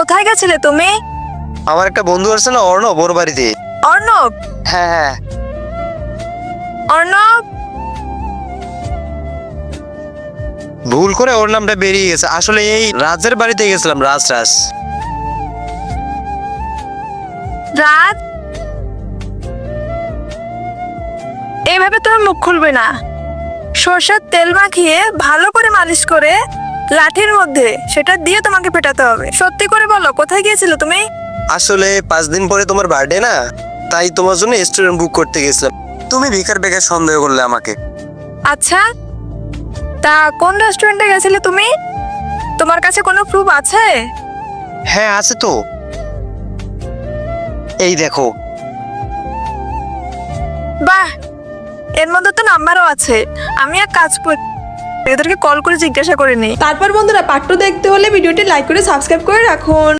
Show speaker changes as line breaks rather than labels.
কোথায় গেছিলে তুমি?
আমার একটা বন্ধু আছে না, অর্ণব, ওর বাড়িতে।
অর্ণব?
হ্যাঁ হ্যাঁ।
অর্ণব?
ভুল করে ওর নামটা বেরিয়ে গেছে, আসলে এই রাজের বাড়িতে গেছিলাম, রাজ।
রাত? এইভাবে তুমি মুখ খুলবে না। সর্ষের তেল মাখিয়ে ভালো করে মালিশ করে লাঠির মধ্যে সেটা দিয়ে তোমাকে পেটাতে হবে। সত্যি করে বলো, কোথায় গিয়েছিলে তুমি?
আসলে 5 দিন পরে তোমার বার্থডে না, তাই তোমার জন্য রেস্টুরেন্ট বুক করতে গেছিলাম। তুমি বেকার বেকার সন্দেহ করলে আমাকে।
আচ্ছা, তা কোন রেস্টুরেন্টে গেছিলে তুমি? তোমার কাছে কোনো প্রুফ আছে?
হ্যাঁ আছে তো, এই দেখো।
বাহ, এর মধ্যে তো নাম্বারও আছে। আমি এক কাজ করি, এদেরকে কল করে জিজ্ঞাসা করে নিই।
তারপর বন্ধুরা, পার্ট 2 দেখতে হলে ভিডিওটি লাইক করে সাবস্ক্রাইব করে রাখুন।